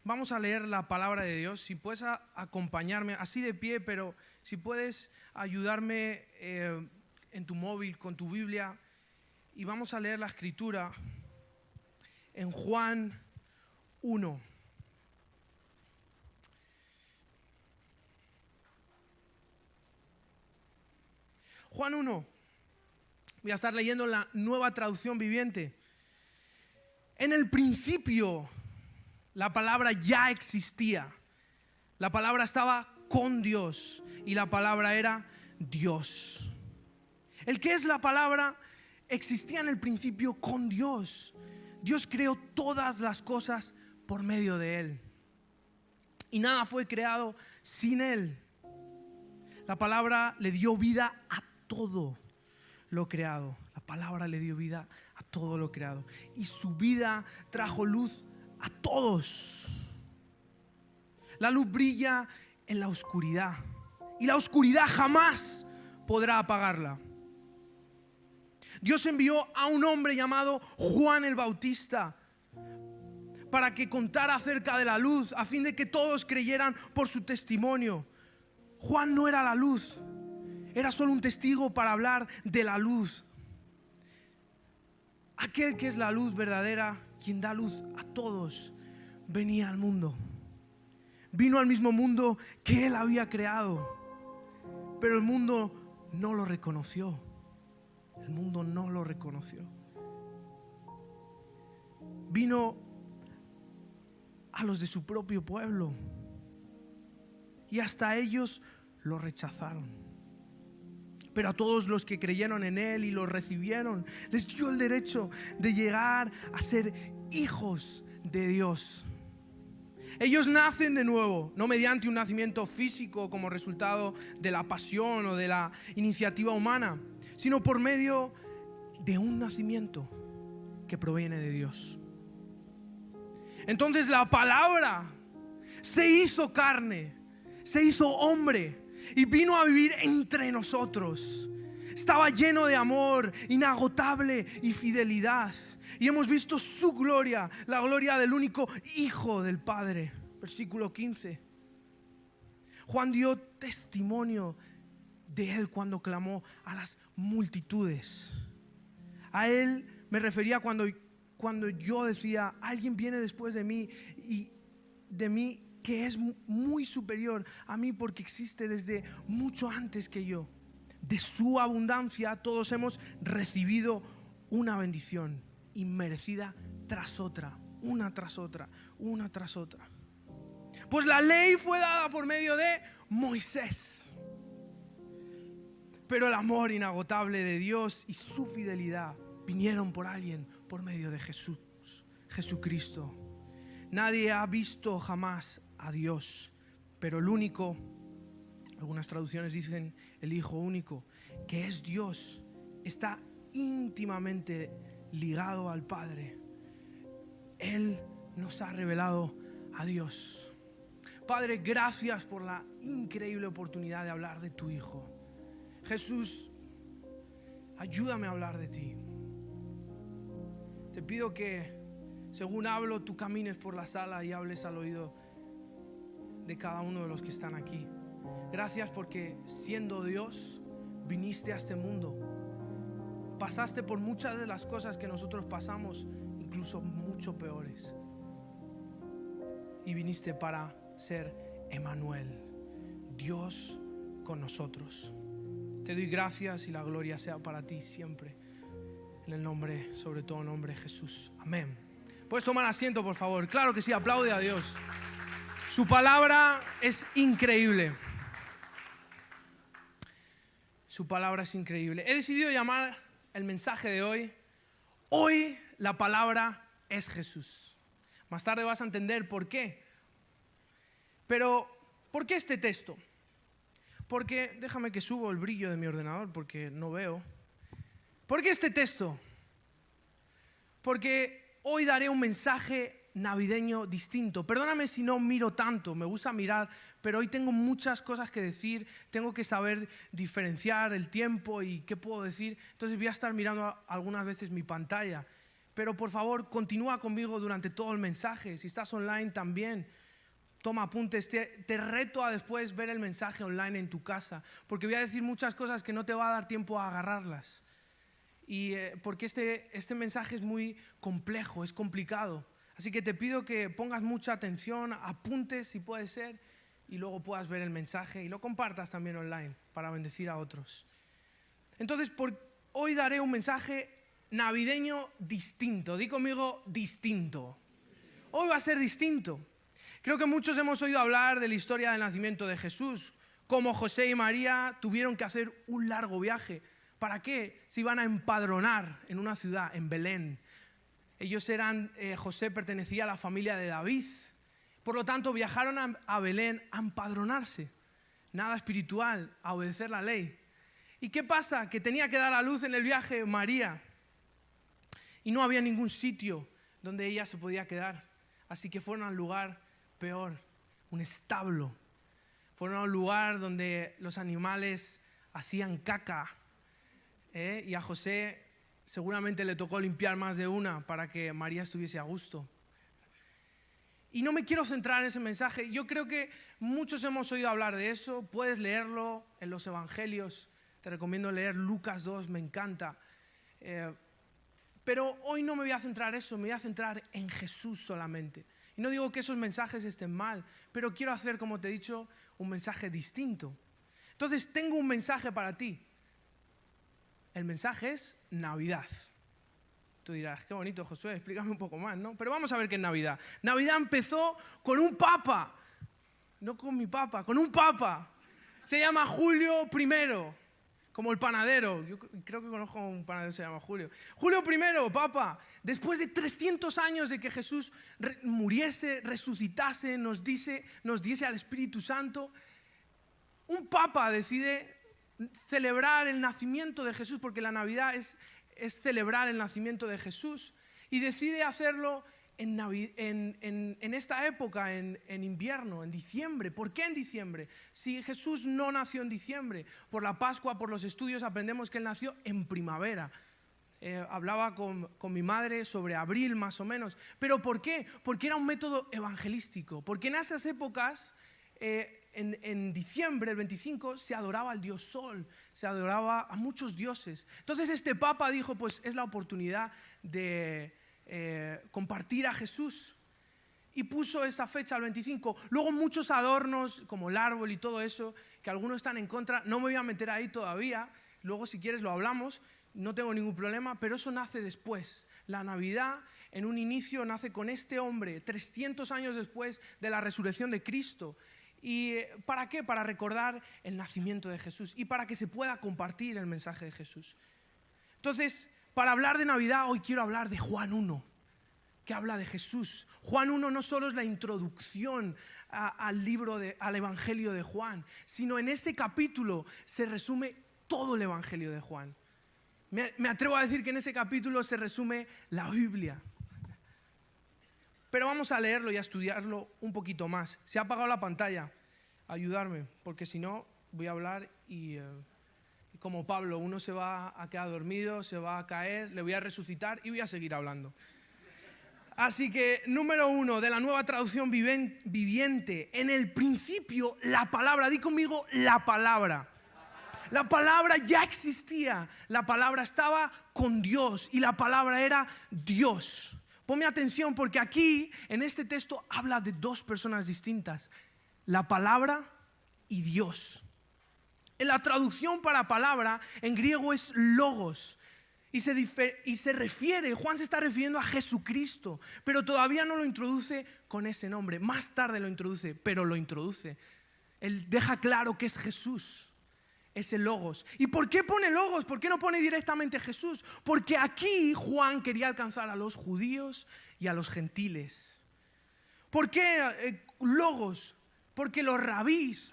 Vamos a leer la palabra de Dios. Si puedes acompañarme, así de pie, pero si puedes ayudarme en tu móvil, con tu Biblia. Y vamos a leer la Escritura en Juan 1. Juan 1. Voy a estar leyendo la Nueva Traducción Viviente. En el principio, la palabra ya existía. La palabra estaba con Dios y la palabra era Dios. El que es la palabra existía en el principio con Dios. Dios creó todas las cosas por medio de Él. Y nada fue creado sin Él. La palabra le dio vida a todo lo creado. La palabra le dio vida a todo lo creado. Y su vida trajo luz a todos. La luz brilla en la oscuridad. Y la oscuridad jamás podrá apagarla. Dios envió a un hombre llamado Juan el Bautista para que contara acerca de la luz, a fin de que todos creyeran por su testimonio. Juan no era la luz, era solo un testigo para hablar de la luz. Aquel que es la luz verdadera, quien da luz a todos, venía al mundo. Vino al mismo mundo que Él había creado, pero el mundo no lo reconoció. El mundo no lo reconoció. Vino a los de su propio pueblo y hasta ellos lo rechazaron. Pero a todos los que creyeron en Él y lo recibieron, les dio el derecho de llegar a ser hijos de Dios. Ellos nacen de nuevo, no mediante un nacimiento físico como resultado de la pasión o de la iniciativa humana, sino por medio de un nacimiento que proviene de Dios. Entonces la palabra se hizo carne, se hizo hombre y vino a vivir entre nosotros. Estaba lleno de amor inagotable y fidelidad. Y hemos visto su gloria, la gloria del único Hijo del Padre. Versículo 15. Juan dio testimonio de Él cuando clamó a las multitudes. A Él me refería cuando yo decía: alguien viene después de mí y de mí que es muy superior a mí porque existe desde mucho antes que yo. De su abundancia todos hemos recibido una bendición inmerecida tras otra, una tras otra, una tras otra. Pues la ley fue dada por medio de Moisés, pero el amor inagotable de Dios y su fidelidad vinieron por alguien, por medio de Jesús, Jesucristo. Nadie ha visto jamás a Dios, pero el único, algunas traducciones dicen el Hijo único, que es Dios, está íntimamente ligado al Padre. Él nos ha revelado a Dios. Padre, gracias por la increíble oportunidad de hablar de tu Hijo. Jesús, ayúdame a hablar de ti. Te pido que, según hablo, tú camines por la sala y hables al oído de cada uno de los que están aquí. Gracias porque, siendo Dios, viniste a este mundo. Pasaste por muchas de las cosas que nosotros pasamos, incluso mucho peores. Y viniste para ser Emmanuel, Dios con nosotros. Te doy gracias y la gloria sea para ti siempre. En el nombre, sobre todo nombre de Jesús. Amén. ¿Puedes tomar asiento, por favor? Claro que sí, aplaude a Dios. Su palabra es increíble. Su palabra es increíble. He decidido llamar el mensaje de hoy: hoy la palabra es Jesús. Más tarde vas a entender por qué. Pero, ¿por qué este texto? Porque, déjame que subo el brillo de mi ordenador porque no veo. ¿Por qué este texto? Porque hoy daré un mensaje navideño distinto. Perdóname si no miro tanto, me gusta mirar, pero hoy tengo muchas cosas que decir, tengo que saber diferenciar el tiempo y qué puedo decir. Entonces voy a estar mirando algunas veces mi pantalla, pero por favor continúa conmigo durante todo el mensaje. Si estás online también, toma apuntes. Te reto a después ver el mensaje online en tu casa, porque voy a decir muchas cosas que no te va a dar tiempo a agarrarlas. Y porque este mensaje es muy complejo, es complicado. Así que te pido que pongas mucha atención, apuntes si puede ser, y luego puedas ver el mensaje y lo compartas también online para bendecir a otros. Entonces, hoy daré un mensaje navideño distinto. Di conmigo, distinto. Hoy va a ser distinto. Creo que muchos hemos oído hablar de la historia del nacimiento de Jesús, cómo José y María tuvieron que hacer un largo viaje. ¿Para qué? Se iban a empadronar en una ciudad, en Belén. José pertenecía a la familia de David. Por lo tanto, viajaron a Belén a empadronarse. Nada espiritual, a obedecer la ley. ¿Y qué pasa? Que tenía que dar a luz en el viaje María. Y no había ningún sitio donde ella se podía quedar. Así que fueron al lugar peor, un establo. Fueron al lugar donde los animales hacían caca. Y a José seguramente le tocó limpiar más de una para que María estuviese a gusto. Y no me quiero centrar en ese mensaje. Yo creo que muchos hemos oído hablar de eso. Puedes leerlo en los evangelios. Te recomiendo leer Lucas 2, me encanta. Pero hoy no me voy a centrar en eso, me voy a centrar en Jesús solamente. Y no digo que esos mensajes estén mal, pero quiero hacer, como te he dicho, un mensaje distinto. Entonces tengo un mensaje para ti. El mensaje es Navidad. Tú dirás, qué bonito, Josué, explícame un poco más, ¿no? Pero vamos a ver qué es Navidad. Navidad empezó con un papa, no con mi papa, con un papa. Se llama Julio I, como el panadero. Yo creo que conozco a un panadero que se llama Julio. Julio I, papa. Después de 300 años de que Jesús muriese, resucitase, nos diese al Espíritu Santo, un papa decide celebrar el nacimiento de Jesús, porque la Navidad es celebrar el nacimiento de Jesús, y decide hacerlo en esta época, en invierno, en diciembre. ¿Por qué en diciembre? Si Jesús no nació en diciembre, por la Pascua, por los estudios aprendemos que Él nació en primavera. Hablaba con mi madre sobre abril más o menos. ¿Pero por qué? Porque era un método evangelístico, porque en esas épocas en diciembre, el 25, se adoraba al dios Sol, se adoraba a muchos dioses. Entonces este papa dijo, pues es la oportunidad de compartir a Jesús, y puso esta fecha, el 25. Luego muchos adornos, como el árbol y todo eso, que algunos están en contra, no me voy a meter ahí todavía, luego si quieres lo hablamos, no tengo ningún problema, pero eso nace después. La Navidad en un inicio nace con este hombre, 300 años después de la resurrección de Cristo. ¿Y para qué? Para recordar el nacimiento de Jesús y para que se pueda compartir el mensaje de Jesús. Entonces, para hablar de Navidad, hoy quiero hablar de Juan 1, que habla de Jesús. Juan 1 no solo es la introducción al Evangelio de Juan, sino en ese capítulo se resume todo el Evangelio de Juan. Me atrevo a decir que en ese capítulo se resume la Biblia. Pero vamos a leerlo y a estudiarlo un poquito más. Se ha apagado la pantalla, ayudarme, porque si no voy a hablar y como Pablo, uno se va a quedar dormido, se va a caer, le voy a resucitar y voy a seguir hablando. Así que, número 1 de la Nueva Traducción Viviente, en el principio la palabra, di conmigo la palabra. La palabra ya existía, la palabra estaba con Dios y la palabra era Dios. Ponme atención porque aquí, en este texto, habla de dos personas distintas, la palabra y Dios. En la traducción para palabra, en griego es logos, y se refiere, Juan se está refiriendo a Jesucristo, pero todavía no lo introduce con ese nombre, más tarde lo introduce, pero lo introduce. Él deja claro que es Jesús. Ese logos. ¿Y por qué pone logos? ¿Por qué no pone directamente Jesús? Porque aquí Juan quería alcanzar a los judíos y a los gentiles. ¿Por qué logos? Porque los rabís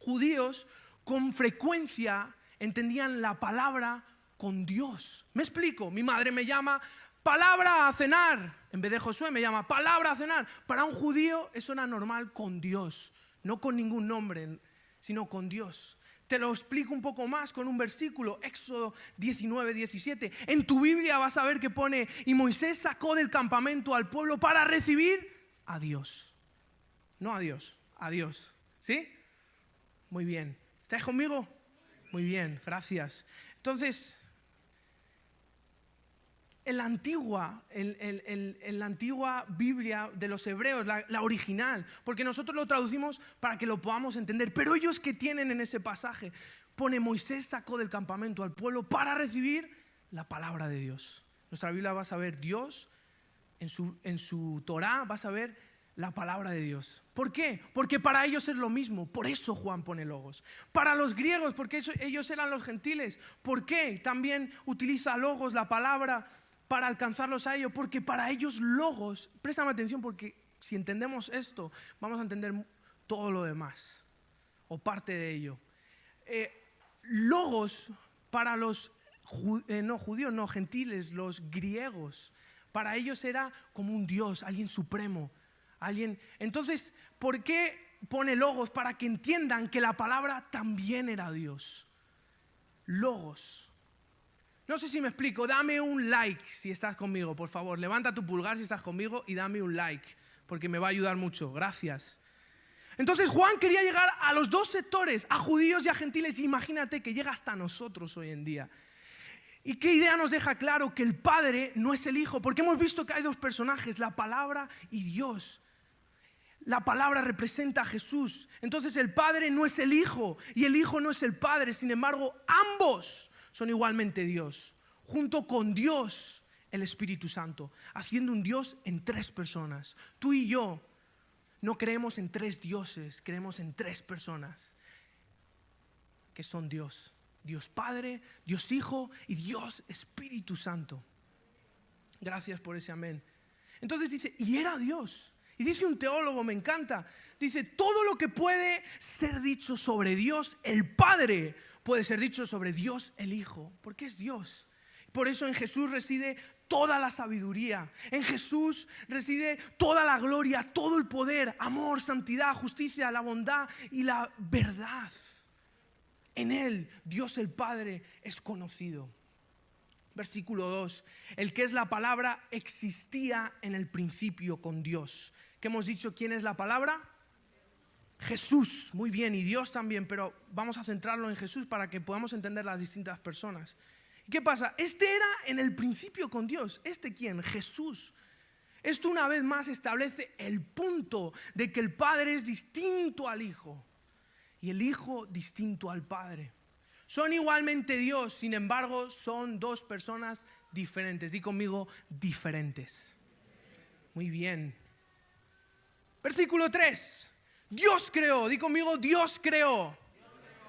judíos con frecuencia entendían la palabra con Dios. ¿Me explico? Mi madre me llama palabra a cenar. En vez de Josué me llama palabra a cenar. Para un judío eso era normal con Dios. No con ningún nombre, sino con Dios. Te lo explico un poco más con un versículo, Éxodo 19, 17. En tu Biblia vas a ver que pone, y Moisés sacó del campamento al pueblo para recibir a Dios. No a Dios, a Dios. ¿Sí? Muy bien. ¿Estáis conmigo? Muy bien, gracias. Entonces, en la antigua Biblia de los hebreos, la original, porque nosotros lo traducimos para que lo podamos entender, pero ellos que tienen en ese pasaje, pone Moisés sacó del campamento al pueblo para recibir la palabra de Dios. Nuestra Biblia vas a ver Dios, en su Torá vas a ver la palabra de Dios. ¿Por qué? Porque para ellos es lo mismo, por eso Juan pone logos. Para los griegos, porque ellos eran los gentiles, ¿por qué también utiliza logos, la palabra, para alcanzarlos a ellos? Porque para ellos logos, préstame atención porque si entendemos esto, vamos a entender todo lo demás, o parte de ello. Logos para los gentiles, los griegos, para ellos era como un Dios, alguien supremo, alguien. Entonces, ¿por qué pone logos? Para que entiendan que la palabra también era Dios. Logos. No sé si me explico, dame un like si estás conmigo, por favor. Levanta tu pulgar si estás conmigo y dame un like, porque me va a ayudar mucho. Gracias. Entonces Juan quería llegar a los dos sectores, a judíos y a gentiles. Y imagínate que llega hasta nosotros hoy en día. ¿Y qué idea nos deja claro? Que el Padre no es el Hijo, porque hemos visto que hay dos personajes, la palabra y Dios. La palabra representa a Jesús. Entonces el Padre no es el Hijo y el Hijo no es el Padre. Sin embargo, ambos son igualmente Dios, junto con Dios, el Espíritu Santo, haciendo un Dios en tres personas. Tú y yo no creemos en tres dioses, creemos en tres personas que son Dios. Dios Padre, Dios Hijo y Dios Espíritu Santo. Gracias por ese amén. Entonces dice, y era Dios. Y dice un teólogo, me encanta, dice, todo lo que puede ser dicho sobre Dios el Padre puede ser dicho sobre Dios el Hijo, porque es Dios. Por eso en Jesús reside toda la sabiduría, en Jesús reside toda la gloria, todo el poder, amor, santidad, justicia, la bondad y la verdad. En Él, Dios el Padre es conocido. Versículo 2, el que es la palabra existía en el principio con Dios. ¿Qué hemos dicho? ¿Quién es la palabra? Jesús, muy bien, y Dios también, pero vamos a centrarlo en Jesús para que podamos entender las distintas personas. ¿Y qué pasa? Este era en el principio con Dios. ¿Este quién? Jesús. Esto una vez más establece el punto de que el Padre es distinto al Hijo y el Hijo distinto al Padre. Son igualmente Dios, sin embargo, son dos personas diferentes. Di conmigo, diferentes. Muy bien. Versículo 3. Dios creó, di conmigo, Dios creó.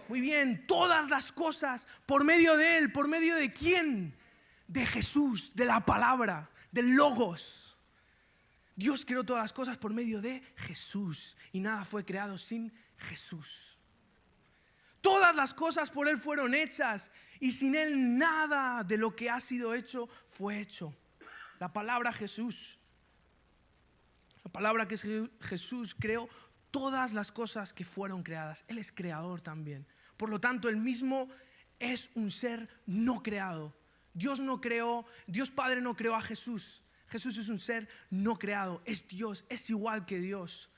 Muy bien, todas las cosas por medio de Él. ¿Por medio de quién? De Jesús, de la palabra, del Logos. Dios creó todas las cosas por medio de Jesús y nada fue creado sin Jesús. Todas las cosas por Él fueron hechas y sin Él nada de lo que ha sido hecho fue hecho. La palabra Jesús, la palabra que es Jesús creó todas las cosas que fueron creadas. Él es creador también. Por lo tanto, Él mismo es un ser no creado. Dios no creó, Dios Padre no creó a Jesús. Jesús es un ser no creado, es Dios, es igual que Dios.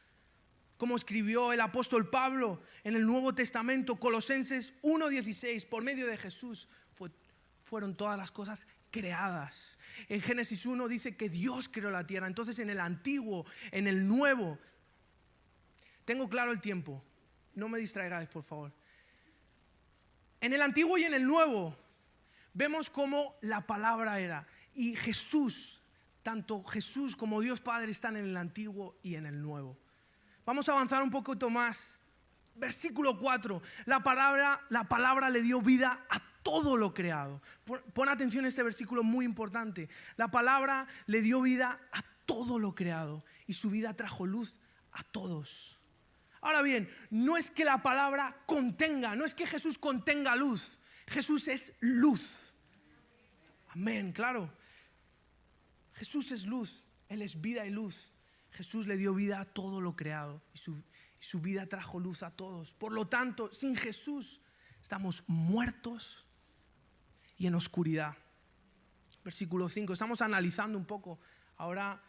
Como escribió el apóstol Pablo en el Nuevo Testamento, Colosenses 1:16, por medio de Jesús fueron todas las cosas creadas. En Génesis 1 dice que Dios creó la tierra. Entonces en el Antiguo, en el Nuevo, tengo claro el tiempo, no me distraigáis por favor. En el Antiguo y en el Nuevo vemos cómo la palabra era. Y Jesús, tanto Jesús como Dios Padre están en el Antiguo y en el Nuevo. Vamos a avanzar un poquito más. Versículo 4. La palabra le dio vida a todo lo creado. Pon atención a este versículo muy importante. La palabra le dio vida a todo lo creado y su vida trajo luz a todos. Ahora bien, no es que la palabra contenga, no es que Jesús contenga luz. Jesús es luz. Amén, claro. Jesús es luz, Él es vida y luz. Jesús le dio vida a todo lo creado y su vida trajo luz a todos. Por lo tanto, sin Jesús, Estamos muertos y en oscuridad. Versículo 5. Estamos analizando un poco. Ahora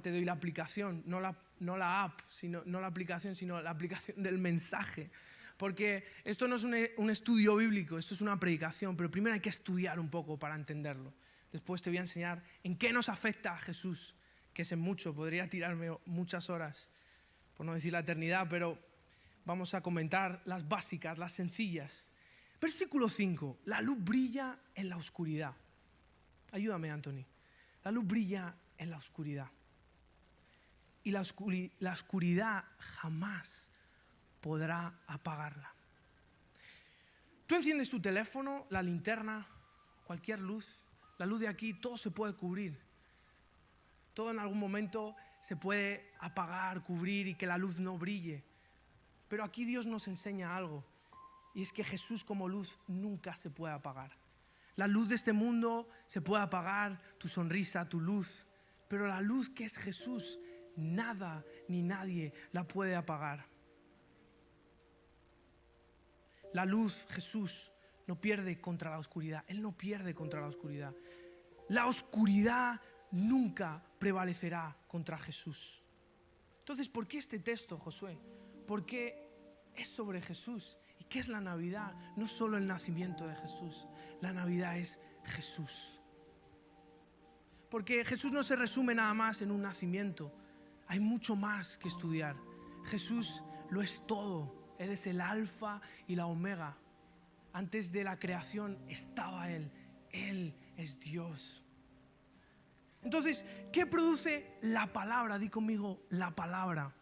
te doy la aplicación, no la app, no la aplicación, sino la aplicación del mensaje. Porque esto no es un estudio bíblico, esto es una predicación, pero primero hay que estudiar un poco para entenderlo. Después te voy a enseñar en qué nos afecta a Jesús, que es en mucho, podría tirarme muchas horas, por no decir la eternidad, pero vamos a comentar las básicas, las sencillas. Versículo 5, la luz brilla en la oscuridad. Ayúdame, Anthony. La luz brilla en la oscuridad. Y la oscuridad jamás podrá apagarla. Tú enciendes tu teléfono, la linterna, cualquier luz, la luz de aquí, todo se puede cubrir. Todo en algún momento se puede apagar, cubrir y que la luz no brille. Pero aquí Dios nos enseña algo, y es que Jesús como luz nunca se puede apagar. La luz de este mundo se puede apagar, tu sonrisa, tu luz, pero la luz que es Jesús, nada ni nadie la puede apagar. La luz, Jesús, no pierde contra la oscuridad. Él no pierde contra la oscuridad. La oscuridad nunca prevalecerá contra Jesús. Entonces, ¿por qué este texto, Josué? Porque es sobre Jesús. ¿Y qué es la Navidad? No solo el nacimiento de Jesús. La Navidad es Jesús. Porque Jesús no se resume nada más en un nacimiento. Hay mucho más que estudiar. Jesús lo es todo. Él es el alfa y la omega. Antes de la creación estaba Él. Él es Dios. Entonces, ¿qué produce la palabra? Di conmigo, la palabra.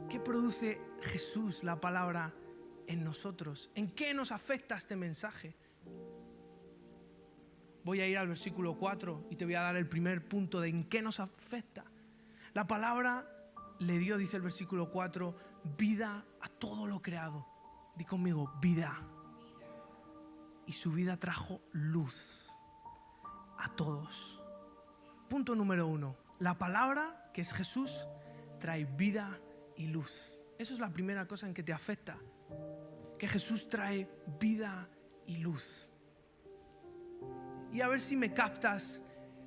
¿Qué produce Jesús, la palabra, en nosotros? ¿En qué nos afecta este mensaje? Voy a ir al versículo 4 y te voy a dar el primer punto de en qué nos afecta. La palabra le dio, dice el versículo 4, vida a todo lo creado. Di conmigo, vida. Y su vida trajo luz a todos. Punto número 1. La palabra, que es Jesús, trae vida y luz. Eso es la primera cosa en que te afecta. Que Jesús trae vida y luz. Y a ver si me captas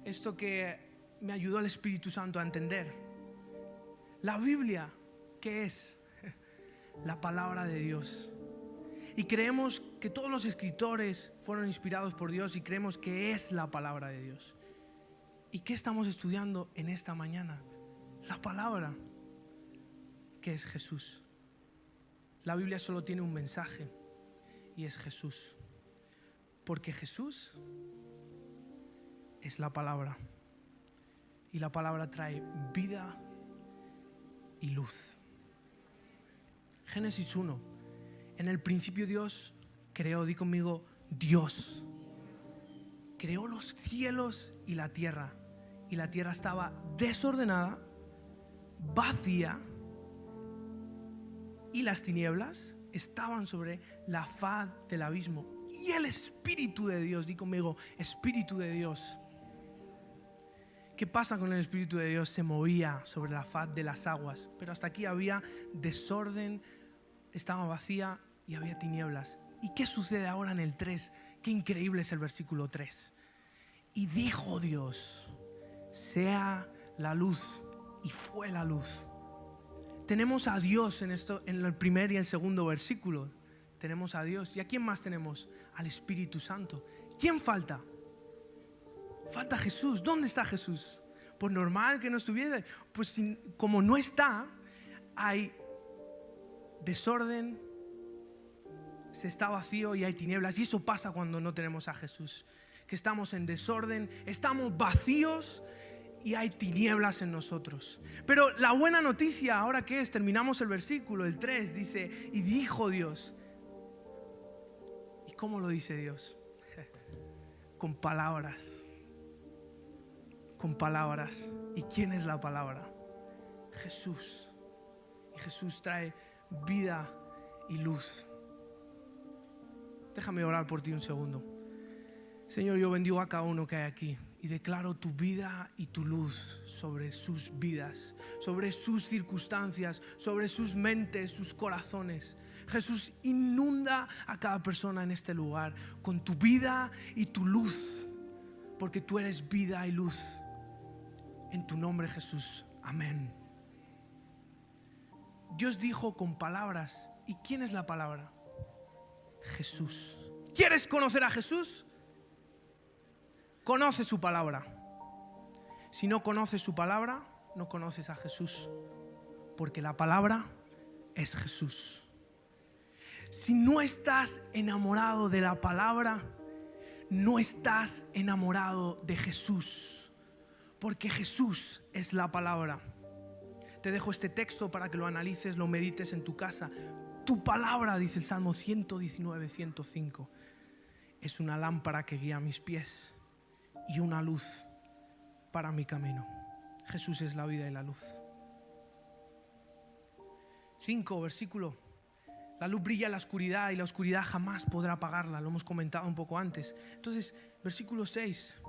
esto que me ayudó el Espíritu Santo a entender. La Biblia, ¿qué es? La palabra de Dios. Y creemos que todos los escritores fueron inspirados por Dios y creemos que es la palabra de Dios. ¿Y qué estamos estudiando en esta mañana? La palabra, que es Jesús. La Biblia solo tiene un mensaje y es Jesús. Porque Jesús es la palabra. Y la palabra trae vida y luz. Génesis 1. En el principio Dios creó, di conmigo, Dios. Creó los cielos y la tierra. Y la tierra estaba desordenada, vacía, y las tinieblas estaban sobre la faz del abismo. Y el Espíritu de Dios, di conmigo, Espíritu de Dios. ¿Qué pasa con el Espíritu de Dios? Se movía sobre la faz de las aguas, pero hasta aquí había desorden, estaba vacía y había tinieblas. ¿Y qué sucede ahora en el 3? Qué increíble es el versículo 3. Y dijo Dios, sea la luz, y fue la luz. Tenemos a Dios en el primer y el segundo versículo. Tenemos a Dios. ¿Y a quién más tenemos? Al Espíritu Santo. ¿Quién falta? Falta Jesús. ¿Dónde está Jesús? Pues normal que no estuviera. Pues como no está, hay desorden, se está vacío y hay tinieblas. Y eso pasa cuando no tenemos a Jesús. Que estamos en desorden, estamos vacíos y hay tinieblas en nosotros. Pero la buena noticia, ¿ahora qué es? Terminamos el versículo, el 3, dice, y dijo Dios. ¿Y cómo lo dice Dios? Con palabras. Con palabras. ¿Y quién es la palabra? Jesús. Y Jesús trae vida y luz. Déjame orar por ti un segundo. Señor, yo bendigo a cada uno que hay aquí y declaro tu vida y tu luz sobre sus vidas, sobre sus circunstancias, sobre sus mentes, sus corazones. Jesús, inunda a cada persona en este lugar con tu vida y tu luz, porque tú eres vida y luz. En tu nombre, Jesús. Amén. Dios dijo con palabras. ¿Y quién es la palabra? Jesús. ¿Quieres conocer a Jesús? Conoce su palabra. Si no conoces su palabra, no conoces a Jesús, porque la palabra es Jesús. Si no estás enamorado de la palabra, no estás enamorado de Jesús, porque Jesús es la palabra. Te dejo este texto para que lo analices, lo medites en tu casa. Tu palabra, dice el Salmo 119, 105, es una lámpara que guía mis pies y una luz para mi camino. Jesús es la vida y la luz. 5, versículo. La luz brilla en la oscuridad y la oscuridad jamás podrá apagarla. Lo hemos comentado un poco antes. Entonces, versículo 6.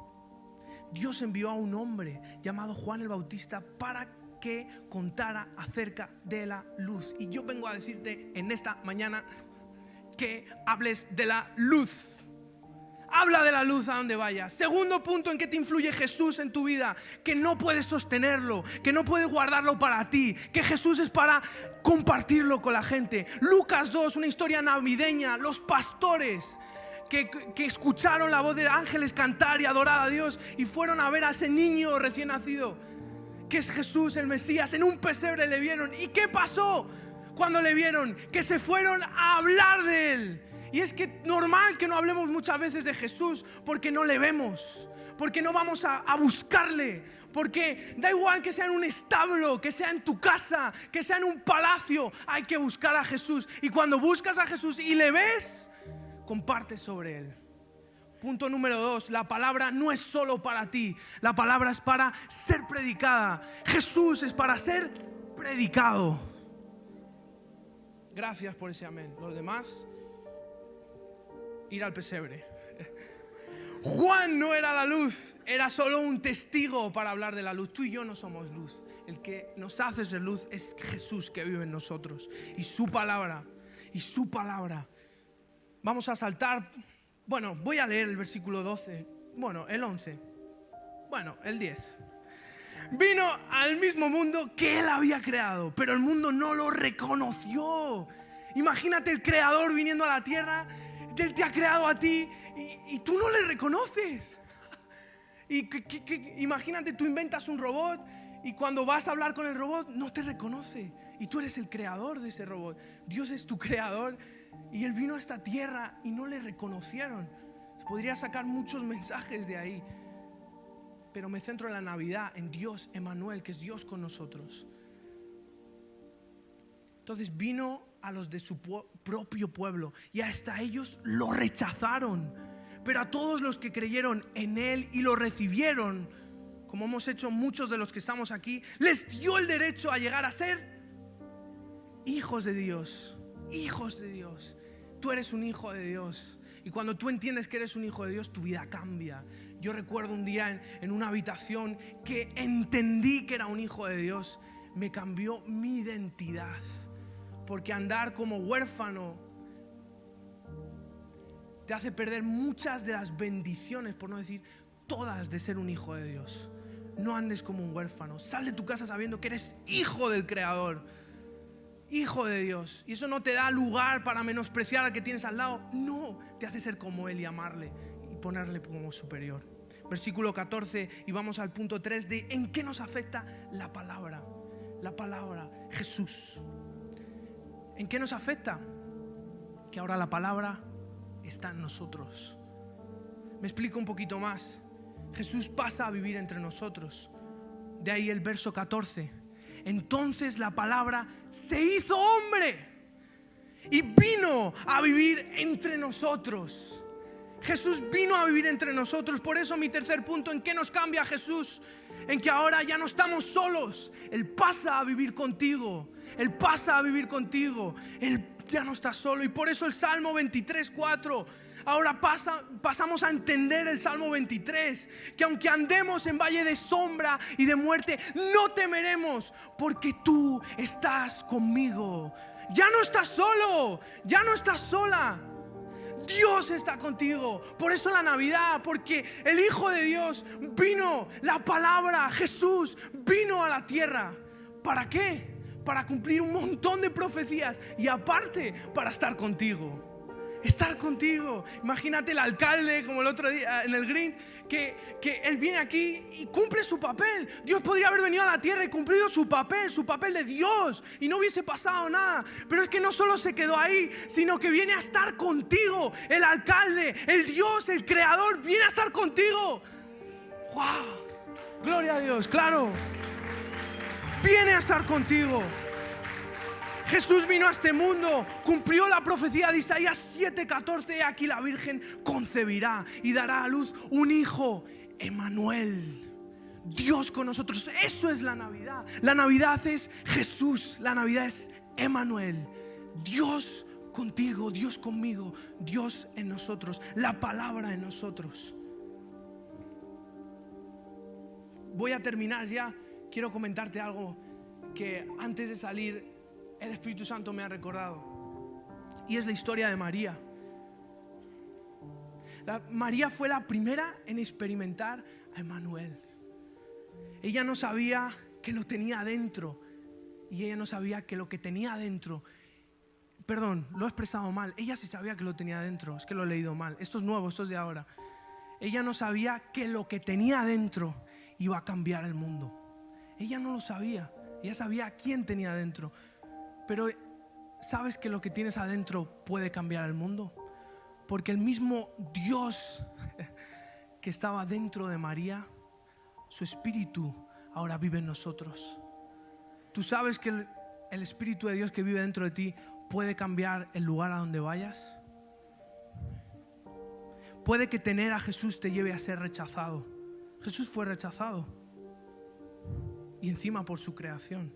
Dios envió a un hombre llamado Juan el Bautista para que contara acerca de la luz. Y yo vengo a decirte en esta mañana que hables de la luz. Habla de la luz a donde vayas. Segundo punto en que te influye Jesús en tu vida, que no puedes sostenerlo, que no puedes guardarlo para ti, que Jesús es para compartirlo con la gente. Lucas 2, una historia navideña, los pastores que escucharon la voz de ángeles cantar y adorar a Dios y fueron a ver a ese niño recién nacido, que es Jesús el Mesías. En un pesebre le vieron. ¿Y qué pasó cuando le vieron? Que se fueron a hablar de él. Y es que normal que no hablemos muchas veces de Jesús porque no le vemos, porque no vamos a buscarle, porque da igual que sea en un establo, que sea en tu casa, que sea en un palacio, hay que buscar a Jesús. Y cuando buscas a Jesús y le ves, compartes sobre él. Punto número 2, la palabra no es solo para ti, la palabra es para ser predicada. Jesús es para ser predicado. Gracias por ese amén. Los demás, ir al pesebre. Juan no era la luz, era solo un testigo para hablar de la luz. Tú y yo no somos luz. El que nos hace ser luz es Jesús que vive en nosotros y su palabra. Vamos a saltar. Bueno, voy a leer el versículo 12. Bueno, el 11. Bueno, el 10. Vino al mismo mundo que él había creado, pero el mundo no lo reconoció. Imagínate el creador viniendo a la tierra. Él te ha creado a ti y tú no le reconoces. Imagínate, tú inventas un robot y cuando vas a hablar con el robot no te reconoce. Y tú eres el creador de ese robot. Dios es tu creador y Él vino a esta tierra y no le reconocieron. Podría sacar muchos mensajes de ahí, pero me centro en la Navidad, en Dios, Emmanuel, que es Dios con nosotros. Entonces vino a los de su propio pueblo y hasta ellos lo rechazaron. Pero a todos los que creyeron en Él y lo recibieron, como hemos hecho muchos de los que estamos aquí, les dio el derecho a llegar a ser hijos de Dios. Hijos de Dios. Tú eres un hijo de Dios. Y cuando tú entiendes que eres un hijo de Dios, tu vida cambia. Yo recuerdo un día en una habitación que entendí que era un hijo de Dios. Me cambió mi identidad. Porque andar como huérfano te hace perder muchas de las bendiciones, por no decir todas, de ser un hijo de Dios. No andes como un huérfano. Sal de tu casa sabiendo que eres hijo del Creador, hijo de Dios. Y eso no te da lugar para menospreciar al que tienes al lado. No, te hace ser como Él y amarle y ponerle como superior. Versículo 14 y vamos al punto 3 de ¿en qué nos afecta la palabra? La palabra, Jesús. ¿En qué nos afecta? Que ahora la palabra está en nosotros. Me explico un poquito más. Jesús pasa a vivir entre nosotros. De ahí el verso 14. Entonces la palabra se hizo hombre y vino a vivir entre nosotros. Jesús vino a vivir entre nosotros. Por eso mi tercer punto, ¿en qué nos cambia Jesús? En que ahora ya no estamos solos. Él pasa a vivir contigo. Él pasa a vivir contigo. Él ya no está solo. Y por eso el Salmo 23, 4. Ahora pasamos a entender el Salmo 23. Que aunque andemos en valle de sombra y de muerte, no temeremos, porque tú estás conmigo. Ya no estás solo, ya no estás sola. Dios está contigo. Por eso la Navidad, porque el Hijo de Dios vino, la palabra, Jesús, vino a la tierra. ¿Para qué? Para cumplir un montón de profecías y aparte para estar contigo. Estar contigo. Imagínate el alcalde, como el otro día en el Grinch, que él viene aquí y cumple su papel. Dios podría haber venido a la tierra y cumplido su papel de Dios, y no hubiese pasado nada. Pero es que no solo se quedó ahí, sino que viene a estar contigo. El alcalde, el Dios, el creador, viene a estar contigo. ¡Wow! Gloria a Dios, claro. Viene a estar contigo. Jesús vino a este mundo, cumplió la profecía de Isaías 7:14. Aquí la Virgen concebirá y dará a luz un hijo, Emmanuel, Dios con nosotros. Eso es la Navidad. La Navidad es Jesús, la Navidad es Emmanuel, Dios contigo, Dios conmigo, Dios en nosotros, la palabra en nosotros. Voy a terminar ya. Quiero comentarte algo que antes de salir el Espíritu Santo me ha recordado, y es la historia de María. María fue la primera en experimentar a Emmanuel. Ella no sabía que lo tenía dentro, y ella no sabía que lo que tenía dentro, perdón, lo he expresado mal. Ella sí sabía que lo tenía dentro, es que lo he leído mal. Esto es nuevo, esto es de ahora. Ella no sabía que lo que tenía dentro iba a cambiar el mundo. Ella no lo sabía. Ella sabía quién tenía dentro. Pero ¿sabes que lo que tienes adentro puede cambiar el mundo? Porque el mismo Dios que estaba dentro de María, su espíritu ahora vive en nosotros. ¿Tú sabes que el Espíritu de Dios que vive dentro de ti puede cambiar el lugar a donde vayas? Puede que tener a Jesús te lleve a ser rechazado. Jesús fue rechazado, y encima por su creación.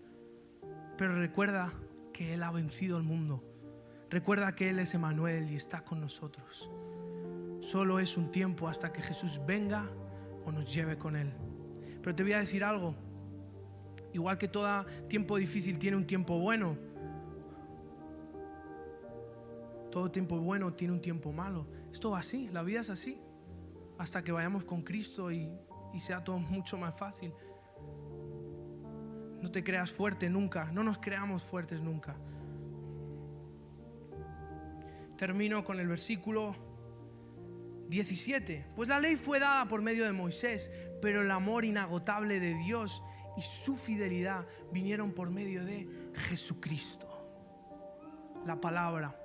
Pero recuerda que Él ha vencido al mundo. Recuerda que Él es Emmanuel y está con nosotros. Solo es un tiempo hasta que Jesús venga o nos lleve con Él. Pero te voy a decir algo. Igual que todo tiempo difícil tiene un tiempo bueno, todo tiempo bueno tiene un tiempo malo. Esto va así, la vida es así, hasta que vayamos con Cristo y sea todo mucho más fácil. No te creas fuerte nunca, no nos creamos fuertes nunca. Termino con el versículo 17. Pues la ley fue dada por medio de Moisés, pero el amor inagotable de Dios y su fidelidad vinieron por medio de Jesucristo. La palabra.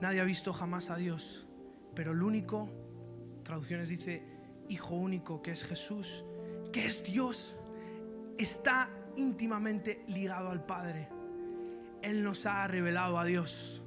Nadie ha visto jamás a Dios, pero el único, traducciones dice Hijo único, que es Jesús, que es Dios, está íntimamente ligado al Padre. Él nos ha revelado a Dios.